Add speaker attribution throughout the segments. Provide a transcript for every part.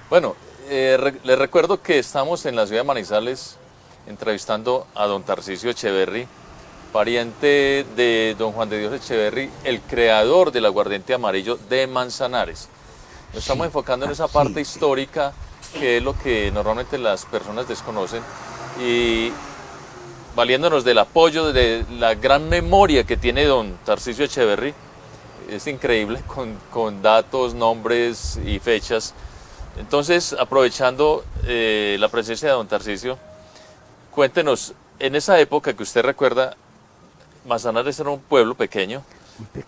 Speaker 1: Bueno, les recuerdo que estamos en la ciudad de Manizales entrevistando a don Tarcisio Echeverry, pariente de don Juan de Dios Echeverry, el creador del aguardiente amarillo de Manzanares. Nos estamos enfocando en esa parte histórica, que es lo que normalmente las personas desconocen, y valiéndonos del apoyo, de la gran memoria que tiene don Tarcisio Echeverry. Es increíble, con datos, nombres y fechas. Entonces, aprovechando la presencia de don Tarcisio, cuéntenos, en esa época que usted recuerda, Manzanares era un pueblo pequeño,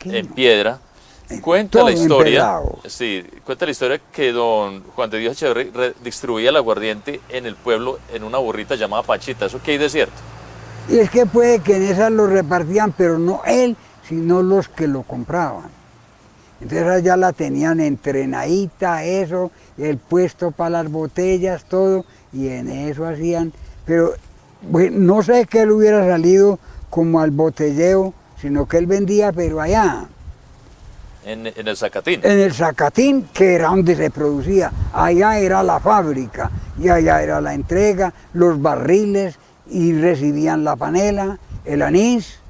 Speaker 1: en piedra. Cuenta la historia, sí, cuenta la historia que don Juan de Dios Echeverry distribuía el aguardiente en el pueblo en una burrita llamada Pachita. ¿Eso qué hay de cierto?
Speaker 2: Y es que puede que en esas lo repartían, pero no él, sino los que lo compraban. Entonces ya la tenían entrenadita, eso, el puesto para las botellas, todo, y en eso hacían. Pero bueno, no sé que él hubiera salido como al botelleo, sino que él vendía, pero allá.
Speaker 1: En el Zacatín.
Speaker 2: En el Zacatín, que era donde se producía. Allá era la fábrica, y allá era la entrega, los barriles, y recibían la panela, el anís,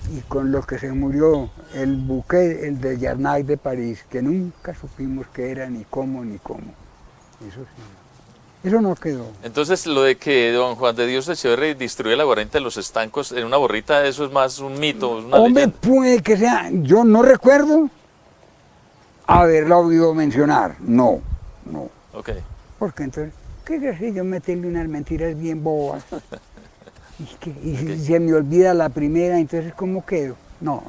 Speaker 2: y con lo que se murió el buque, el de Jarnac de París, que nunca supimos qué era, ni cómo, ni cómo. Eso sí, eso no quedó.
Speaker 1: Entonces, lo de que don Juan de Dios Echeverry distribuye el aguardiente en los estancos en una borrita, eso es más un mito, una
Speaker 2: Hombre,
Speaker 1: leyenda.
Speaker 2: puede que sea, yo no recuerdo haberla oído mencionar, no.
Speaker 1: Ok.
Speaker 2: Porque entonces, ¿qué sé yo meterle unas mentiras bien bobas? Y se me olvida la primera, entonces ¿cómo quedo? No,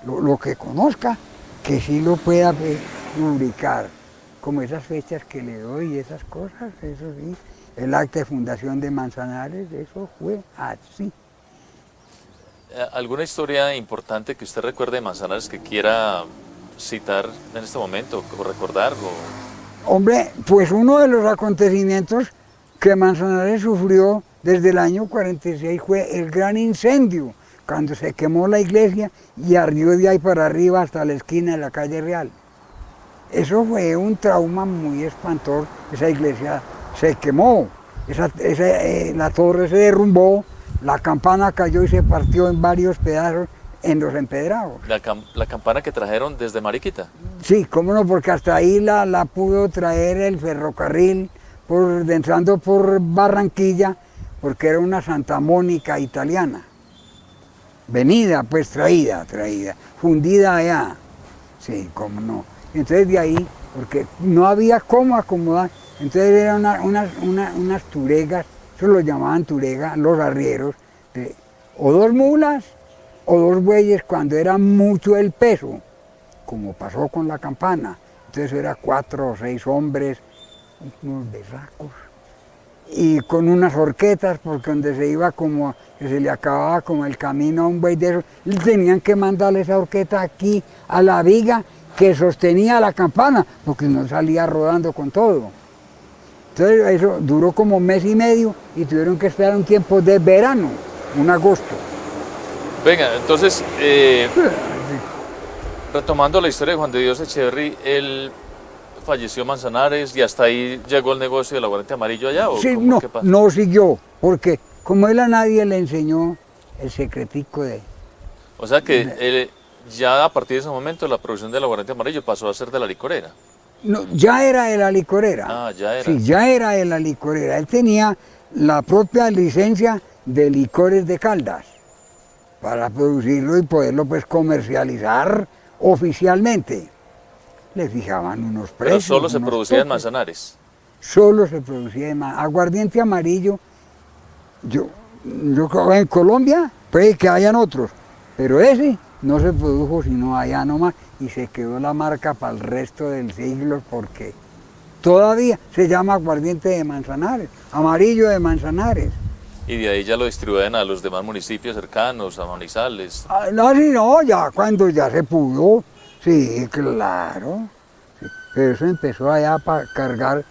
Speaker 2: lo que conozca, que sí lo pueda publicar, como esas fechas que le doy y esas cosas, eso sí. El acta de fundación de Manzanares, eso fue así.
Speaker 1: ¿Alguna historia importante que usted recuerde de Manzanares que quiera citar en este momento o recordar?
Speaker 2: Hombre, pues uno de los acontecimientos que Manzanares sufrió desde el año 46 fue el gran incendio, cuando se quemó la iglesia y ardió de ahí para arriba hasta la esquina de la calle Real. Eso fue un trauma muy espantoso, esa iglesia se quemó, la torre se derrumbó, la campana cayó y se partió en varios pedazos en los empedrados.
Speaker 1: ¿La campana que trajeron desde Mariquita?
Speaker 2: Sí, cómo no, porque hasta ahí la pudo traer el ferrocarril, entrando por Barranquilla, porque era una Santa Mónica italiana. Venida, pues traída, fundida allá. Sí, cómo no. Entonces de ahí, porque no había cómo acomodar, entonces eran unas turegas, eso lo llamaban turegas, los arrieros, o dos mulas o dos bueyes cuando era mucho el peso, como pasó con la campana. Entonces era 4 o 6 hombres, unos berracos, y con unas horquetas, porque donde se iba como, que se le acababa como el camino a un buey de esos, tenían que mandarle esa horqueta aquí a la viga que sostenía la campana, porque no salía rodando con todo. Entonces eso duró como 1 mes y medio y tuvieron que esperar un tiempo de verano, un agosto.
Speaker 1: Venga, entonces, retomando la historia de Juan de Dios Echeverry, él falleció en Manzanares y hasta ahí llegó el negocio del aguardiente amarillo allá, ¿o
Speaker 2: sí,
Speaker 1: cómo, qué pasa?
Speaker 2: no siguió, porque como él a nadie le enseñó el secretico de...
Speaker 1: O sea que él, ya a partir de ese momento la producción del aguardiente amarillo pasó a ser de la licorera.
Speaker 2: No, ya era de la licorera.
Speaker 1: Ah, ya era.
Speaker 2: Sí, ya era de la licorera. Él tenía la propia licencia de licores de Caldas para producirlo y poderlo pues comercializar oficialmente. Le fijaban unos precios.
Speaker 1: Pero solo se producía en Manzanares.
Speaker 2: Solo se producía en aguardiente amarillo. Yo en Colombia puede que hayan otros, pero ese no se produjo sino allá nomás y se quedó la marca para el resto del siglo porque todavía se llama aguardiente de Manzanares, amarillo de Manzanares.
Speaker 1: Y de ahí ya lo distribuyen a los demás municipios cercanos, a Manizales.
Speaker 2: No, ya cuando ya se pudo, sí, claro. Sí. Pero eso empezó allá para cargar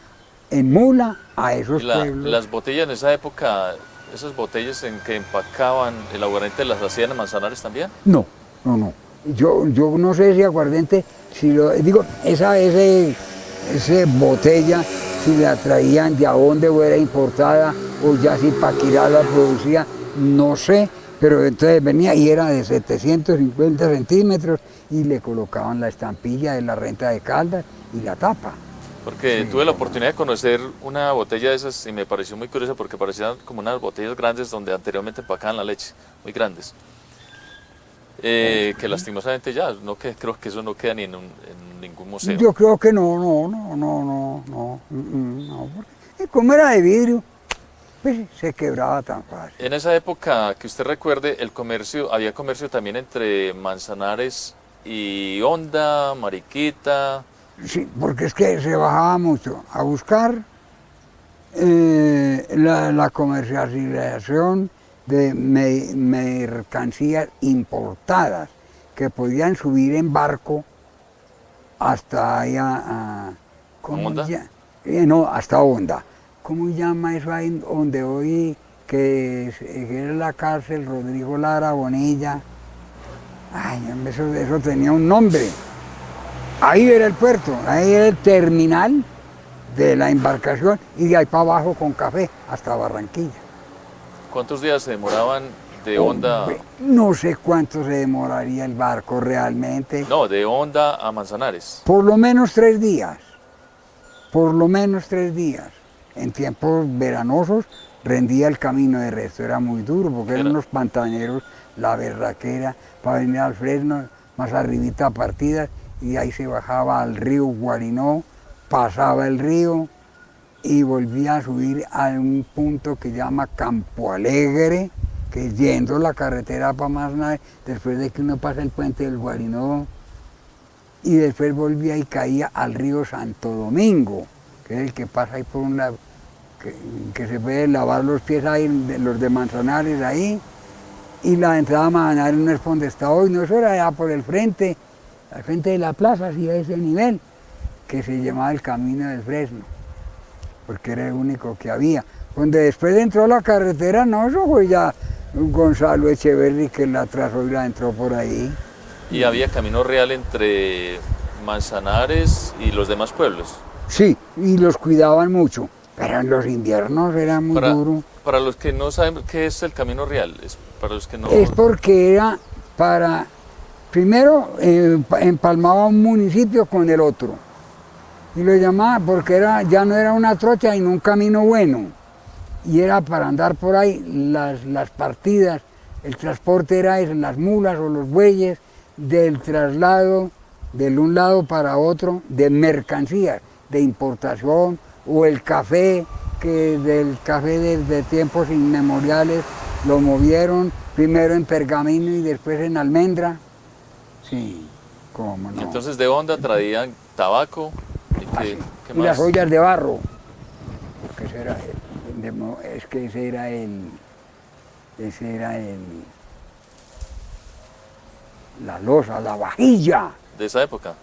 Speaker 2: en mula a esos pueblos.
Speaker 1: Las botellas en esa época, esas botellas en que empacaban el aguardiente, ¿las hacían en Manzanares también?
Speaker 2: No. Yo no sé si aguardiente, si lo digo, ese esa botella, si la traían de a dónde o era importada, o ya si Paquirá la producía, no sé, pero entonces venía y era de 750 centímetros y le colocaban la estampilla de la Renta de Caldas y la tapa.
Speaker 1: Porque tuve la oportunidad de conocer una botella de esas y me pareció muy curiosa porque parecían como unas botellas grandes donde anteriormente empacaban la leche, muy grandes. Que lastimosamente ya, no, creo que eso no queda ni en ningún museo.
Speaker 2: Yo creo que no, porque como era de vidrio, pues se quebraba tan fácil.
Speaker 1: En esa época que usted recuerde, el comercio, había comercio también entre Manzanares y Honda, Mariquita.
Speaker 2: Sí, porque es que se bajaba mucho a buscar la comercialización de mercancías importadas que podían subir en barco hasta allá,
Speaker 1: ¿Honda?
Speaker 2: no, hasta Honda. ¿Cómo llama eso ahí donde hoy que era la cárcel Rodrigo Lara Bonilla? Ay, eso tenía un nombre. Ahí era el puerto, ahí era el terminal de la embarcación y de ahí para abajo con café hasta Barranquilla.
Speaker 1: ¿Cuántos días se demoraban de Honda?
Speaker 2: No sé cuánto se demoraría el barco realmente.
Speaker 1: No, de Honda a Manzanares.
Speaker 2: Por lo menos 3 días. Por lo menos 3 días. En tiempos veranosos rendía el camino, de resto era muy duro porque eran unos pantaneros, la berraquera, para venir al Fresno, más arribita Partidas, y ahí se bajaba al río Guarinó, pasaba el río y volvía a subir a un punto que llama Campo Alegre, que es yendo la carretera para Manzanares, después de que uno pasa el puente del Guarinó, y después volvía y caía al río Santo Domingo, que es el que pasa ahí por un lado, que se puede lavar los pies ahí, los de Manzanares ahí, y la entrada a Manzanares no es por donde está hoy, no, eso era allá por el frente, al frente de la plaza, así a ese nivel, que se llamaba el Camino del Fresno, porque era el único que había. Donde después entró la carretera, no, eso fue ya Gonzalo Echeverri que la trazó y la entró por ahí.
Speaker 1: ¿Y había camino real entre Manzanares y los demás pueblos?
Speaker 2: Sí, y los cuidaban mucho, pero en los inviernos era muy duro.
Speaker 1: Para los que no saben qué es el camino real, para los que no...
Speaker 2: Es porque era para, primero empalmaba un municipio con el otro, y lo llamaba porque ya no era una trocha, sino un camino bueno, y era para andar por ahí las partidas, el transporte era eso, las mulas o los bueyes, del traslado de un lado para otro de mercancías, de importación, o el café, que del café desde tiempos inmemoriales lo movieron primero en pergamino y después en almendra. Sí, cómo no.
Speaker 1: Entonces de Honda traían tabaco y ¿qué
Speaker 2: y
Speaker 1: más?
Speaker 2: las ollas de barro, porque ese era la loza, la vajilla.
Speaker 1: De esa época,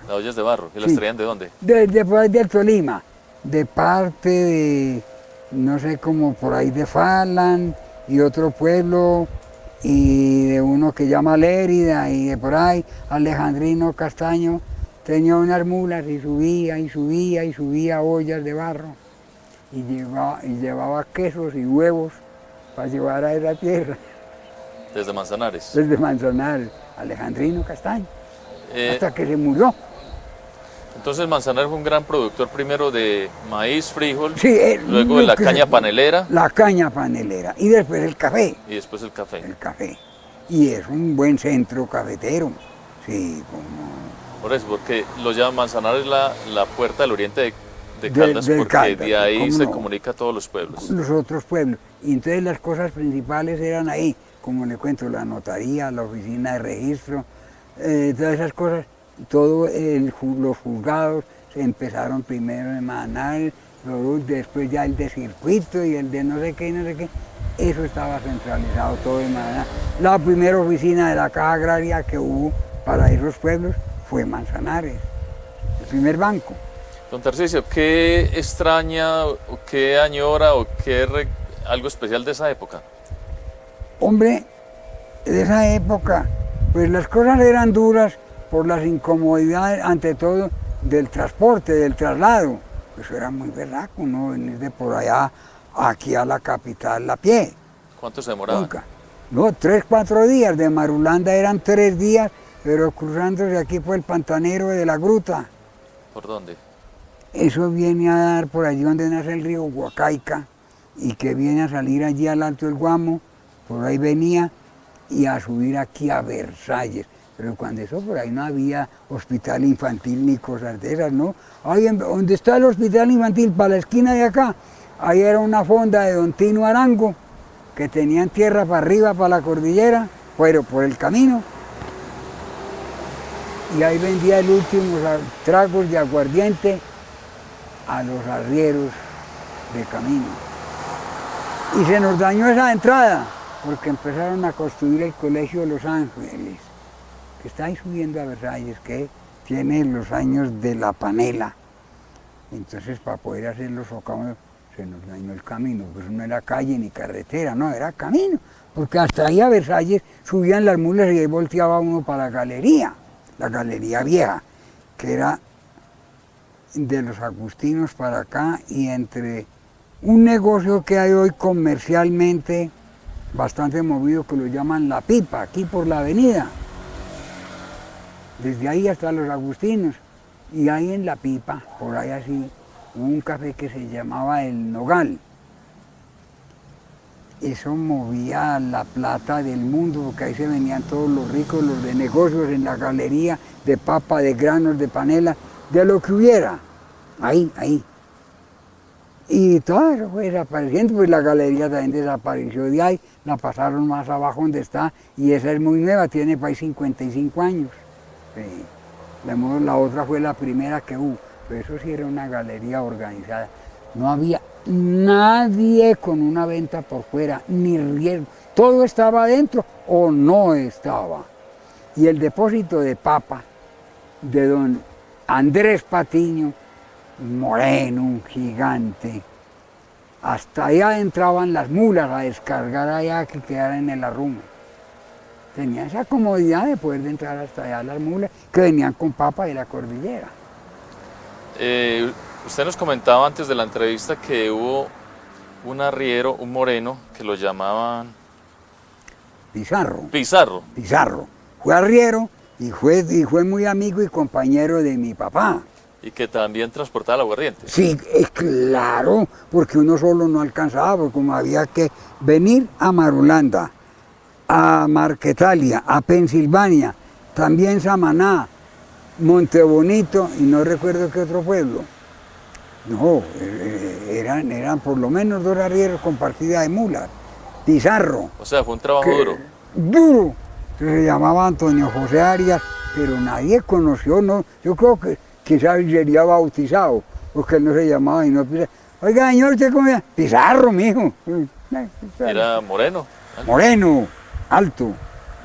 Speaker 1: las ollas de barro, ¿y las
Speaker 2: Sí.
Speaker 1: traían de dónde?
Speaker 2: De por ahí del Tolima, de parte de, no sé, como por ahí de Falan y otro pueblo, y de uno que llama Lérida, y de por ahí, Alejandrino Castaño, tenía unas mulas y subía y subía y subía ollas de barro, y llevaba quesos y huevos para llevar a esa tierra.
Speaker 1: Desde Manzanares.
Speaker 2: Desde Manzanares, Alejandrino Castaño, hasta que se murió.
Speaker 1: Entonces Manzanares fue un gran productor primero de maíz, frijol,
Speaker 2: Sí,
Speaker 1: luego de la caña panelera.
Speaker 2: La caña panelera, y después el café.
Speaker 1: Y después el café.
Speaker 2: El café. Y es un buen centro cafetero. Sí, como...
Speaker 1: Por eso, porque lo llaman Manzanares la puerta del oriente de Caldas, porque
Speaker 2: Caldas,
Speaker 1: de ahí se
Speaker 2: no,
Speaker 1: comunica a todos los pueblos.
Speaker 2: Los otros pueblos. Y entonces las cosas principales eran ahí, como le cuento, la notaría, la oficina de registro, todas esas cosas. Los juzgados se empezaron primero en Manzanares, después ya el de circuito y el de no sé qué y no sé qué. Eso estaba centralizado todo en Manzanares. La primera oficina de la Caja Agraria que hubo para esos pueblos fue Manzanares, el primer banco.
Speaker 1: Don Tarcisio, ¿qué extraña o qué añora o qué algo especial de esa época?
Speaker 2: Hombre, de esa época, pues las cosas eran duras por las incomodidades, ante todo del transporte, del traslado. Eso era muy berraco, ¿no? Venir de por allá aquí a la capital a pie.
Speaker 1: ¿Cuánto se demoraba?
Speaker 2: Nunca. No, 3, 4 días. De Marulanda eran 3 días, pero cruzándose aquí por el Pantanero de la Gruta.
Speaker 1: ¿Por dónde?
Speaker 2: Eso viene a dar por allí donde nace el río Huacaica y que viene a salir allí al Alto del Guamo, por ahí venía y a subir aquí a Versalles. Pero cuando eso por ahí no había hospital infantil ni cosas de esas, ¿no? Ahí donde está el hospital infantil, para la esquina de acá, ahí era una fonda de Don Tino Arango, que tenían tierra para arriba, para la cordillera, pero por el camino. Y ahí vendía el último tragos de aguardiente a los arrieros de camino. Y se nos dañó esa entrada, porque empezaron a construir el Colegio de Los Ángeles, que está ahí subiendo a Versalles, que tiene los años de la panela. Entonces, para poder hacer los socavones, se nos dañó el camino, pues no era calle ni carretera, no, era camino, porque hasta ahí a Versalles subían las mulas y ahí volteaba uno para la galería vieja, que era de los agustinos para acá, y entre un negocio que hay hoy comercialmente bastante movido, que lo llaman La Pipa, aquí por la avenida, desde ahí hasta los agustinos, y ahí en La Pipa, por ahí así, un café que se llamaba El Nogal. Eso movía la plata del mundo, porque ahí se venían todos los ricos, los de negocios en la galería, de papa, de granos, de panela, de lo que hubiera, ahí. Y todo eso fue desapareciendo, pues la galería también desapareció de ahí, la pasaron más abajo donde está, y esa es muy nueva, tiene para ahí 55 años. Sí. La otra fue la primera que hubo, pero eso sí era una galería organizada. No había nadie con una venta por fuera, ni riesgo. Todo estaba adentro o no estaba. Y el depósito de papa de don Andrés Patiño, moreno, un gigante, hasta allá entraban las mulas a descargar allá que quedara en el arrume. Tenía esa comodidad de poder entrar hasta allá las mulas que venían con papa de la cordillera.
Speaker 1: Usted nos comentaba antes de la entrevista que hubo un arriero, un moreno, que lo llamaban...
Speaker 2: Pizarro.
Speaker 1: Pizarro.
Speaker 2: Fue arriero y fue muy amigo y compañero de mi papá.
Speaker 1: Y que también transportaba el aguardiente.
Speaker 2: Sí, claro, porque uno solo no alcanzaba, porque como había que venir a Marulanda, a Marquetalia, a Pensilvania, también Samaná, Montebonito y no recuerdo qué otro pueblo. No, eran por lo menos 2 arrieros con partida de mulas. Pizarro.
Speaker 1: O sea, fue un trabajo duro.
Speaker 2: Duro. Se llamaba Antonio José Arias, pero nadie conoció, no. Yo creo que quizás sería bautizado, porque él no se llamaba y no Pizarro. Oiga, señor, ¿usted cómo se llama? Pizarro, mijo.
Speaker 1: Era moreno.
Speaker 2: Moreno, alto,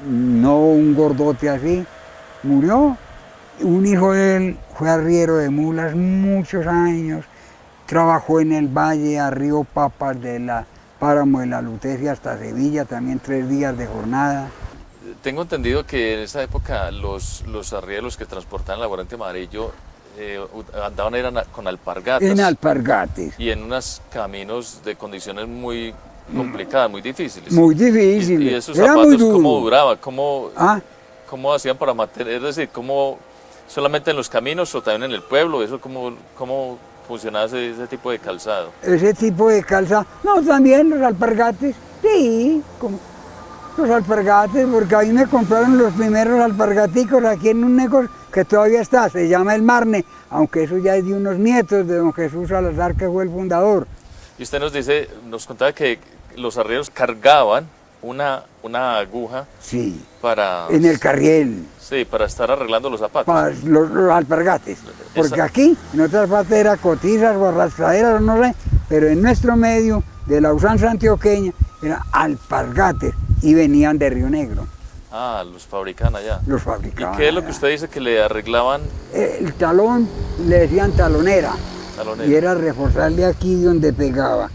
Speaker 2: no un gordote así. Murió. Un hijo de él fue arriero de mulas muchos años, trabajó en el valle, a Río Papas de la Páramo de la Lutecia hasta Sevilla, también 3 días de jornada.
Speaker 1: Tengo entendido que en esa época los arrieros que transportaban el aguardiente amarillo andaban con alpargatas.
Speaker 2: En alpargates.
Speaker 1: Y en unos caminos de condiciones muy complicadas, muy difíciles.
Speaker 2: Muy difíciles.
Speaker 1: ¿Y esos zapatos cómo duraban? ¿Cómo hacían para mantener? Es decir, ¿cómo solamente en los caminos o también en el pueblo? ¿Eso cómo funcionaba ese tipo de calzado?
Speaker 2: Ese tipo de calzado, no, también los alpargates, sí, como los alpargates, porque a mí me compraron los primeros alpargaticos aquí en un negocio que todavía está, se llama El Marne, aunque eso ya es de unos nietos de don Jesús Salazar, que fue el fundador.
Speaker 1: Y usted nos contaba que los arrieros cargaban una aguja
Speaker 2: sí,
Speaker 1: para...
Speaker 2: en el carriel.
Speaker 1: Sí, para estar arreglando los zapatos.
Speaker 2: Para los alpargates, porque aquí, en otras partes era cotizas o arrastraderas, no sé, pero en nuestro medio, de la usanza antioqueña, eran alpargates y venían de Río Negro.
Speaker 1: Ah, los fabricaban allá.
Speaker 2: Los fabricaban.
Speaker 1: ¿Y qué es lo que usted dice que le arreglaban?
Speaker 2: El talón le decían talonera.
Speaker 1: Talonera.
Speaker 2: Y era reforzarle aquí donde pegaba.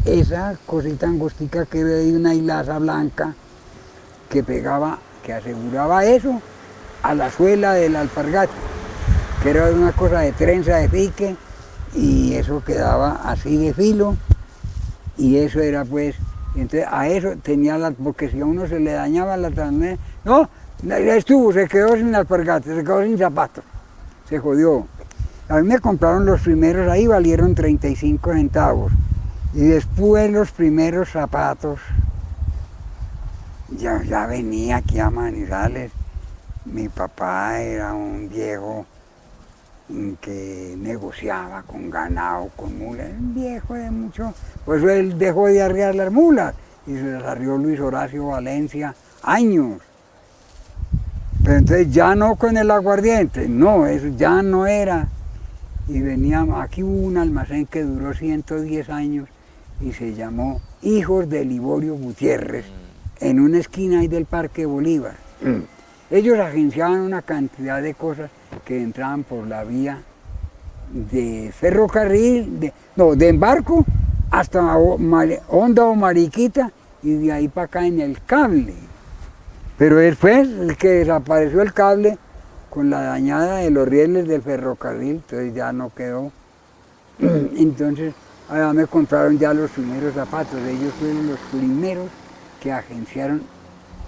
Speaker 2: Esa cosita angostica que era de una hilaza blanca que pegaba, que aseguraba eso a la suela del alpargate. que era una cosa de trenza de pique, y eso quedaba así de filo, y eso era pues, entonces a eso tenía porque si a uno se le dañaba la transmisión, no, estuvo, se quedó sin alpargatas, se quedó sin zapatos, se jodió. A mí me compraron los primeros, ahí valieron 35 centavos, y después los primeros zapatos, ya venía aquí a Manizales. Mi papá era un viejo que negociaba con ganado, con mulas, un viejo de mucho, por eso él dejó de arriar las mulas y se las arrió Luis Horacio Valencia años. Pero entonces ya no con el aguardiente, no, eso ya no era. Y veníamos, aquí hubo un almacén que duró 110 años y se llamó Hijos de Liborio Gutiérrez, en una esquina ahí del Parque Bolívar. Ellos agenciaban una cantidad de cosas que entraban por la vía de ferrocarril, de embarco hasta Honda o Mariquita y de ahí para acá en el cable. Pero después el que desapareció el cable con la dañada de los rieles del ferrocarril, entonces ya no quedó. Entonces allá me compraron ya los primeros zapatos, ellos fueron los primeros que agenciaron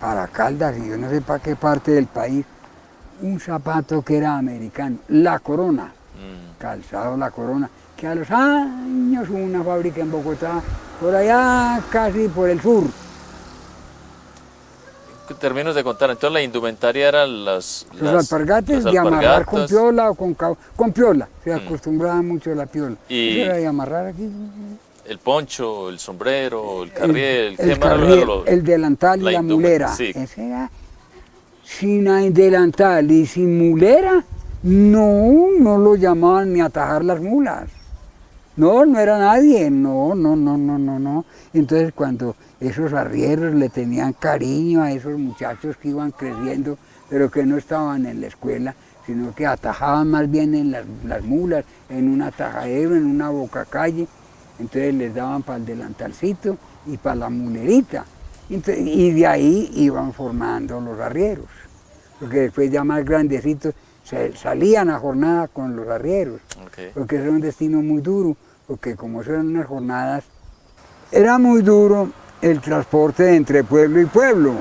Speaker 2: para Caldas y yo no sé para qué parte del país, un zapato que era americano, La Corona, calzado La Corona, que a los años hubo una fábrica en Bogotá, por allá casi por el sur.
Speaker 1: Terminos de contar, entonces la indumentaria eran
Speaker 2: los alpargates de amarrar con piola o con piola, se acostumbraba mucho la piola.
Speaker 1: Y
Speaker 2: eso era de amarrar aquí.
Speaker 1: El poncho, el sombrero, el carriel,
Speaker 2: el delantal y la mulera.
Speaker 1: Sí.
Speaker 2: Ese era sin delantal y sin mulera, no lo llamaban ni atajar las mulas. No era nadie, no. Entonces cuando esos arrieros le tenían cariño a esos muchachos que iban creciendo, pero que no estaban en la escuela, sino que atajaban más bien en las mulas, en un atajadero, en una bocacalle. Entonces les daban para el delantalcito y para la mulerita. Entonces, y de ahí iban formando los arrieros. Porque después ya más grandecitos salían a jornada con los arrieros.
Speaker 1: Okay.
Speaker 2: Porque era un destino muy duro. Porque como eran unas jornadas, era muy duro el transporte entre pueblo y pueblo.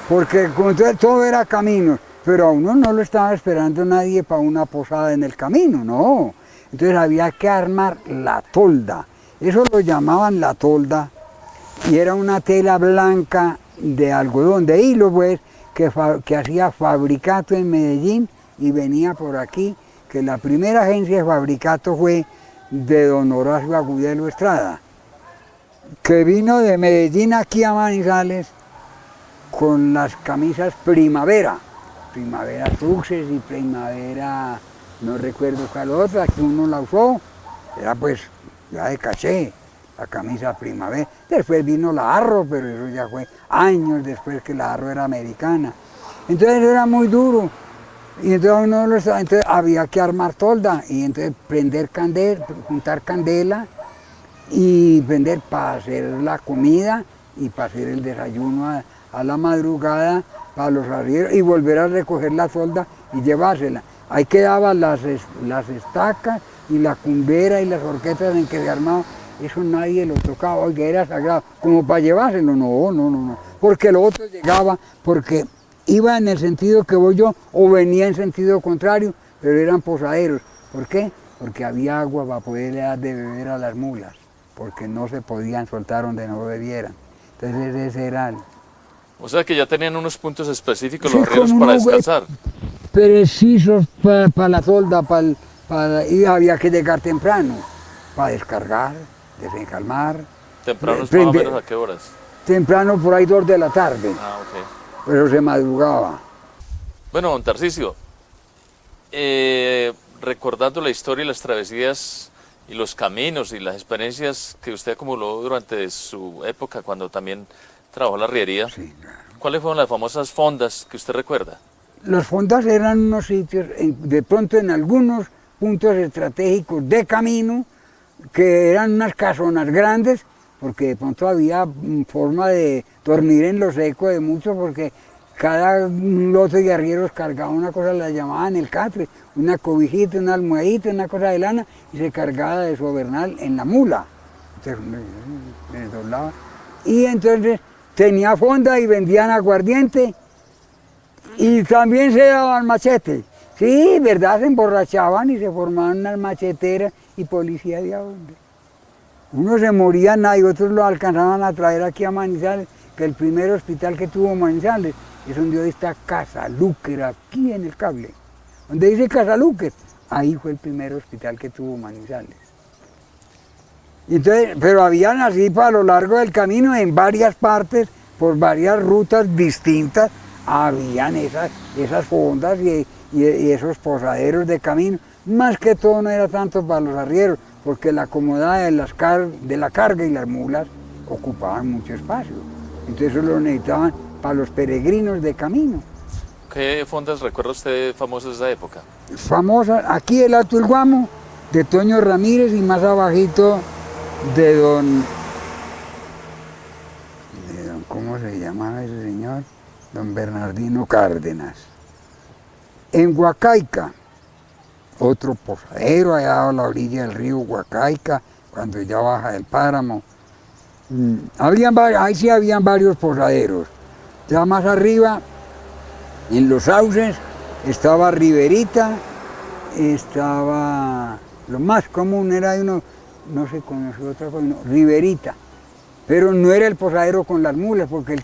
Speaker 2: Porque como todo era camino. Pero a uno no lo estaba esperando nadie para una posada en el camino, no. Entonces había que armar la tolda. Eso lo llamaban la tolda y era una tela blanca de algodón, de hilo pues, que hacía Fabricato en Medellín y venía por aquí, que la primera agencia de Fabricato fue de don Horacio Agudelo Estrada, que vino de Medellín aquí a Manizales con las camisas Primavera Truxes y Primavera, no recuerdo cuál otra, que uno la usó, era pues ya de caché, la camisa Primavera. Después vino la Arro, pero eso ya fue años después que la Arro era americana. Entonces era muy duro. Y entonces había que armar tolda y entonces prender candela, juntar candela y prender para hacer la comida y para hacer el desayuno a la madrugada para los arrieros y volver a recoger la tolda y llevársela. Ahí quedaban las estacas y la cumbera y las horquetas en que se armaba, eso nadie lo tocaba, oiga, era sagrado, como para llevárselo, no, porque lo otro llegaba, porque iba en el sentido que voy yo, o venía en sentido contrario, pero eran posaderos. ¿Por qué? Porque había agua para poderle dar de beber a las mulas, porque no se podían soltar donde no bebieran. Entonces ese era el...
Speaker 1: O sea que ya tenían unos puntos específicos los arrieros para descansar.
Speaker 2: Precisos para la tolda, y había que llegar temprano, para descargar, desencalmar.
Speaker 1: ¿Temprano más o menos a qué horas?
Speaker 2: Temprano por ahí 2 de la tarde.
Speaker 1: Ah, ok.
Speaker 2: Pero se madrugaba.
Speaker 1: Bueno, don Tarcisio, recordando la historia y las travesías y los caminos y las experiencias que usted acumuló durante su época cuando también trabajó en la arriería,
Speaker 2: Sí, claro.
Speaker 1: ¿Cuáles fueron las famosas fondas que usted recuerda?
Speaker 2: Las fondas eran unos sitios, de pronto en algunos puntos estratégicos de camino, que eran unas casonas grandes, porque de pronto había forma de dormir en lo seco de mucho, porque cada lote de arrieros cargaba una cosa, la llamaban el catre, una cobijita, una almohadita, una cosa de lana, y se cargaba de su overnal en la mula. Entonces le doblaba. Y entonces tenía fonda y vendían aguardiente, y también se daban machete. Sí, verdad, se emborrachaban y se formaban unas macheteras y policía de a dónde. Unos se morían y otros lo alcanzaban a traer aquí a Manizales, que el primer hospital que tuvo Manizales es donde hoy está Casalúquer, aquí en el cable. Donde dice Casalúquer, ahí fue el primer hospital que tuvo Manizales. Entonces, pero habían así a lo largo del camino, en varias partes, por varias rutas distintas, habían esas fondas y esos posaderos de camino. Más que todo no era tanto para los arrieros, porque la acomodada de la carga y las mulas ocupaban mucho espacio. Entonces eso lo necesitaban para los peregrinos de camino.
Speaker 1: ¿Qué fondas recuerda usted famosas de esa época?
Speaker 2: Famosas, aquí el Alto El Guamo, de Toño Ramírez, y más abajito de don, ¿cómo se llamaba ese señor? Don Bernardino Cárdenas. En Huacaica, otro posadero allá a la orilla del río Huacaica, cuando ya baja del páramo. Ahí sí habían varios posaderos. Ya más arriba, en los sauces, estaba Riverita, estaba, lo más común era uno, no se conoció otra cosa, no, Riverita. Pero no era el posadero con las mulas, porque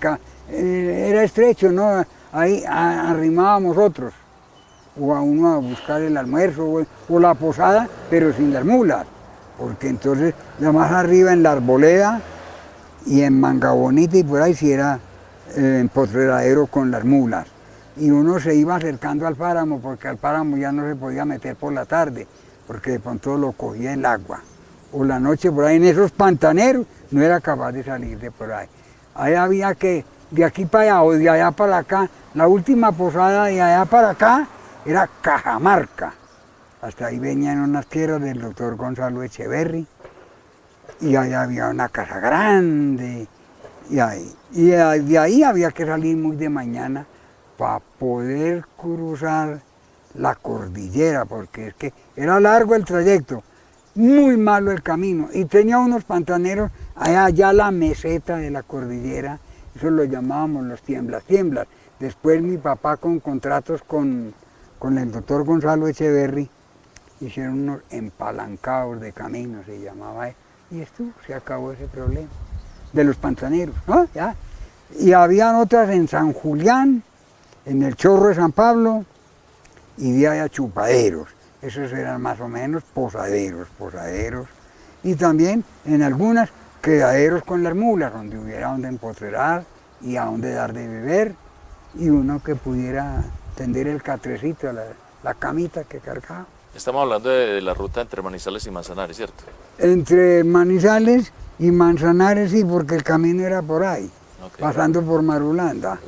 Speaker 2: era estrecho, ¿no? Ahí arrimábamos otros, o a uno a buscar el almuerzo, o la posada, pero sin las mulas, porque entonces, ya más arriba en la Arboleda y en Manga Bonita y por ahí sí era empotradero con las mulas. Y uno se iba acercando al páramo, porque al páramo ya no se podía meter por la tarde, porque de pronto lo cogía el agua. O la noche por ahí en esos pantaneros, no era capaz de salir de por ahí. Ahí había que, de aquí para allá o de allá para acá, la última posada de allá para acá era Cajamarca. Hasta ahí venían unas tierras del doctor Gonzalo Echeverri, y allá había una casa grande, y de ahí había que salir muy de mañana para poder cruzar la cordillera, porque es que era largo el trayecto, muy malo el camino, y tenía unos pantaneros allá la meseta de la cordillera, eso lo llamábamos los tiemblas. Después mi papá, con contratos con el doctor Gonzalo Echeverri, hicieron unos empalancados de camino, se llamaba eso, y esto se acabó ese problema de los pantaneros, ¿no? Ya. Y habían otras en San Julián, en el Chorro de San Pablo, y de allá Chupaderos. Esos eran más o menos posaderos, y también en algunas quedaderos con las mulas, donde hubiera donde empotrar y a donde dar de beber, y uno que pudiera tender el catrecito, la camita que cargaba.
Speaker 1: Estamos hablando de la ruta entre Manizales y Manzanares, ¿cierto?
Speaker 2: Entre Manizales y Manzanares sí, porque el camino era por ahí, pasando por Marulanda.